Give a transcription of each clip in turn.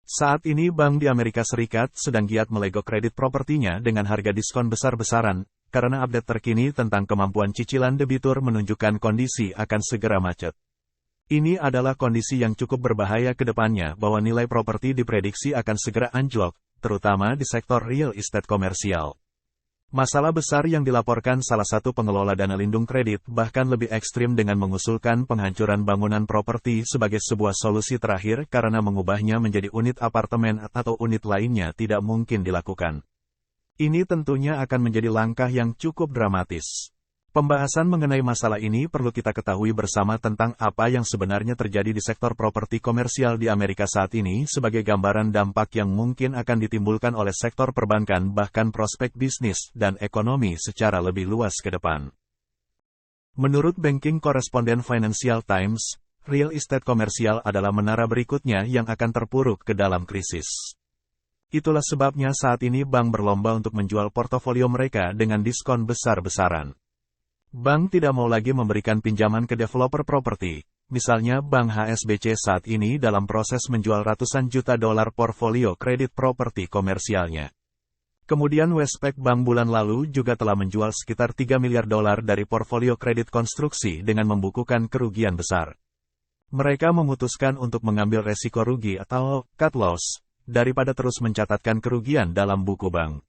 Saat ini bank di Amerika Serikat sedang giat melego kredit propertinya dengan harga diskon besar-besaran, karena update terkini tentang kemampuan cicilan debitur menunjukkan kondisi akan segera macet. Ini adalah kondisi yang cukup berbahaya ke depannya bahwa nilai properti diprediksi akan segera anjlok, terutama di sektor real estate komersial. Masalah besar yang dilaporkan salah satu pengelola dana lindung kredit bahkan lebih ekstrim dengan mengusulkan penghancuran bangunan properti sebagai sebuah solusi terakhir karena mengubahnya menjadi unit apartemen atau unit lainnya tidak mungkin dilakukan. Ini tentunya akan menjadi langkah yang cukup dramatis. Pembahasan mengenai masalah ini perlu kita ketahui bersama tentang apa yang sebenarnya terjadi di sektor properti komersial di Amerika saat ini sebagai gambaran dampak yang mungkin akan ditimbulkan oleh sektor perbankan bahkan prospek bisnis dan ekonomi secara lebih luas ke depan. Menurut banking koresponden Financial Times, real estate komersial adalah menara berikutnya yang akan terpuruk ke dalam krisis. Itulah sebabnya saat ini bank berlomba untuk menjual portofolio mereka dengan diskon besar-besaran. Bank tidak mau lagi memberikan pinjaman ke developer properti. Misalnya Bank HSBC saat ini dalam proses menjual ratusan juta dolar portfolio kredit properti komersialnya. Kemudian Westpac Bank bulan lalu juga telah menjual sekitar 3 miliar dolar dari portfolio kredit konstruksi dengan membukukan kerugian besar. Mereka memutuskan untuk mengambil resiko rugi atau cut loss, daripada terus mencatatkan kerugian dalam buku bank.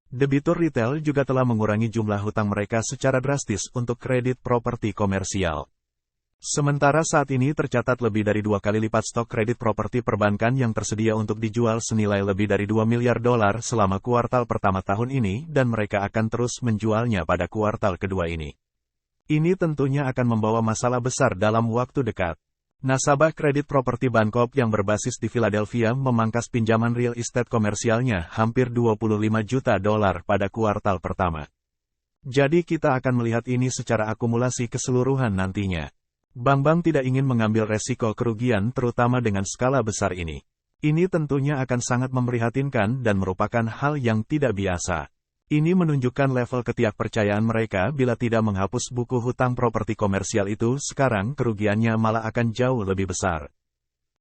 Debitur retail juga telah mengurangi jumlah hutang mereka secara drastis untuk kredit properti komersial. Sementara saat ini tercatat lebih dari 2 kali lipat stok kredit properti perbankan yang tersedia untuk dijual senilai lebih dari 2 miliar dolar selama kuartal pertama tahun ini dan mereka akan terus menjualnya pada kuartal kedua ini. Ini tentunya akan membawa masalah besar dalam waktu dekat. Nasabah kredit properti Bancorp yang berbasis di Philadelphia memangkas pinjaman real estate komersialnya hampir 25 juta dolar pada kuartal pertama. Jadi kita akan melihat ini secara akumulasi keseluruhan nantinya. Bank-bank tidak ingin mengambil resiko kerugian terutama dengan skala besar ini. Ini tentunya akan sangat memprihatinkan dan merupakan hal yang tidak biasa. Ini menunjukkan level ketidakpercayaan mereka bila tidak menghapus buku hutang properti komersial itu sekarang kerugiannya malah akan jauh lebih besar.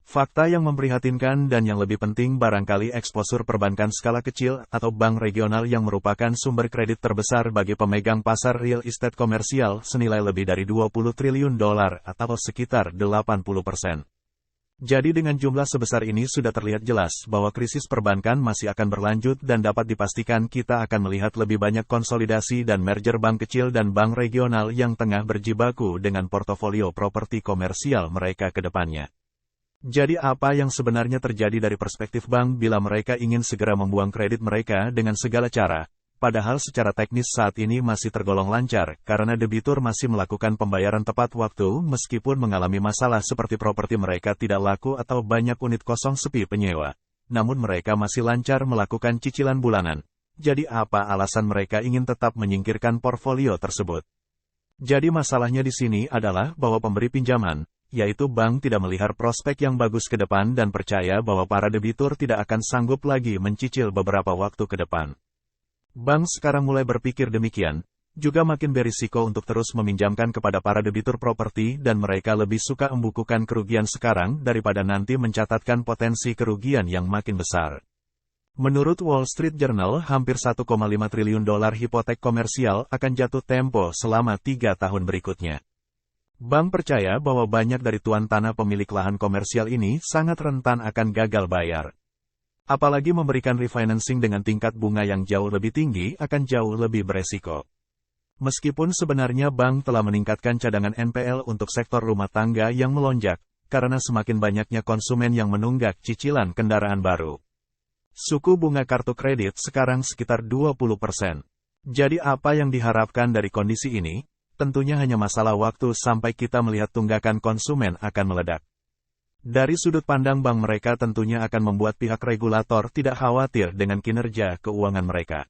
Fakta yang memprihatinkan dan yang lebih penting barangkali eksposur perbankan skala kecil atau bank regional yang merupakan sumber kredit terbesar bagi pemegang pasar real estate komersial senilai lebih dari 20 triliun dolar atau sekitar 80%. Jadi dengan jumlah sebesar ini sudah terlihat jelas bahwa krisis perbankan masih akan berlanjut dan dapat dipastikan kita akan melihat lebih banyak konsolidasi dan merger bank kecil dan bank regional yang tengah berjibaku dengan portofolio properti komersial mereka ke depannya. Jadi apa yang sebenarnya terjadi dari perspektif bank bila mereka ingin segera membuang kredit mereka dengan segala cara? Padahal secara teknis saat ini masih tergolong lancar, karena debitur masih melakukan pembayaran tepat waktu meskipun mengalami masalah seperti properti mereka tidak laku atau banyak unit kosong sepi penyewa. Namun mereka masih lancar melakukan cicilan bulanan. Jadi apa alasan mereka ingin tetap menyingkirkan portfolio tersebut? Jadi masalahnya di sini adalah bahwa pemberi pinjaman, yaitu bank tidak melihat prospek yang bagus ke depan dan percaya bahwa para debitur tidak akan sanggup lagi mencicil beberapa waktu ke depan. Bank sekarang mulai berpikir demikian, juga makin berisiko untuk terus meminjamkan kepada para debitur properti dan mereka lebih suka membukukan kerugian sekarang daripada nanti mencatatkan potensi kerugian yang makin besar. Menurut Wall Street Journal, hampir 1,5 triliun dolar hipotek komersial akan jatuh tempo selama 3 tahun berikutnya. Bank percaya bahwa banyak dari tuan tanah pemilik lahan komersial ini sangat rentan akan gagal bayar. Apalagi memberikan refinancing dengan tingkat bunga yang jauh lebih tinggi akan jauh lebih beresiko. Meskipun sebenarnya bank telah meningkatkan cadangan NPL untuk sektor rumah tangga yang melonjak, karena semakin banyaknya konsumen yang menunggak cicilan kendaraan baru. Suku bunga kartu kredit sekarang sekitar 20%. Jadi apa yang diharapkan dari kondisi ini? Tentunya hanya masalah waktu sampai kita melihat tunggakan konsumen akan meledak. Dari sudut pandang bank mereka tentunya akan membuat pihak regulator tidak khawatir dengan kinerja keuangan mereka.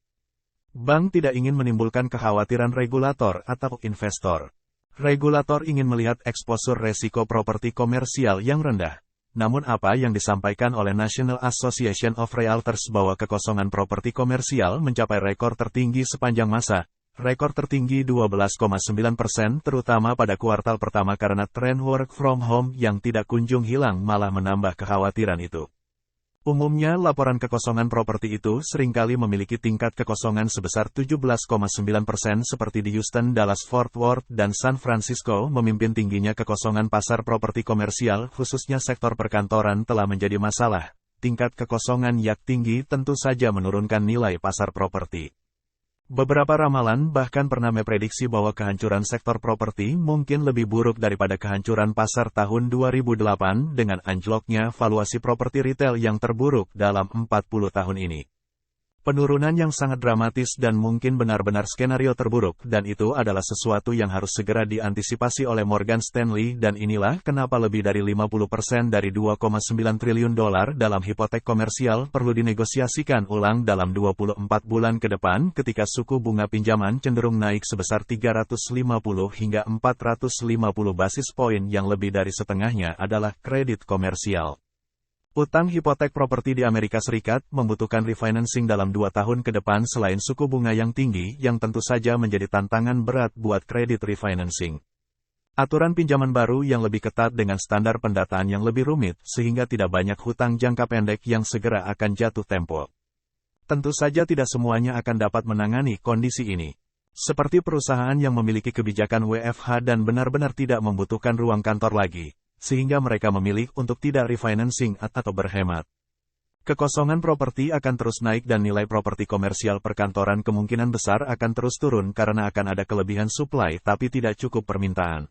Bank tidak ingin menimbulkan kekhawatiran regulator atau investor. Regulator ingin melihat eksposur resiko properti komersial yang rendah. Namun apa yang disampaikan oleh National Association of Realtors bahwa kekosongan properti komersial mencapai rekor tertinggi sepanjang masa, rekor tertinggi 12,9% terutama pada kuartal pertama karena tren work from home yang tidak kunjung hilang malah menambah kekhawatiran itu. Umumnya laporan kekosongan properti itu seringkali memiliki tingkat kekosongan sebesar 17,9% seperti di Houston, Dallas, Fort Worth, dan San Francisco. Memimpin tingginya kekosongan pasar properti komersial, khususnya sektor perkantoran, telah menjadi masalah. Tingkat kekosongan yang tinggi tentu saja menurunkan nilai pasar properti. Beberapa ramalan bahkan pernah memprediksi bahwa kehancuran sektor properti mungkin lebih buruk daripada kehancuran pasar tahun 2008 dengan anjloknya valuasi properti retail yang terburuk dalam 40 tahun ini. Penurunan yang sangat dramatis dan mungkin benar-benar skenario terburuk, dan itu adalah sesuatu yang harus segera diantisipasi oleh Morgan Stanley, dan inilah kenapa lebih dari 50% dari $2,9 triliun dalam hipotek komersial perlu dinegosiasikan ulang dalam 24 bulan ke depan ketika suku bunga pinjaman cenderung naik sebesar 350 hingga 450 basis poin, yang lebih dari setengahnya adalah kredit komersial. Utang hipotek properti di Amerika Serikat membutuhkan refinancing dalam 2 tahun ke depan selain suku bunga yang tinggi, yang tentu saja menjadi tantangan berat buat kredit refinancing. Aturan pinjaman baru yang lebih ketat dengan standar pendataan yang lebih rumit, sehingga tidak banyak hutang jangka pendek yang segera akan jatuh tempo. Tentu saja tidak semuanya akan dapat menangani kondisi ini. Seperti perusahaan yang memiliki kebijakan WFH dan benar-benar tidak membutuhkan ruang kantor lagi, sehingga mereka memilih untuk tidak refinancing atau berhemat. Kekosongan properti akan terus naik dan nilai properti komersial perkantoran kemungkinan besar akan terus turun karena akan ada kelebihan suplai tapi tidak cukup permintaan.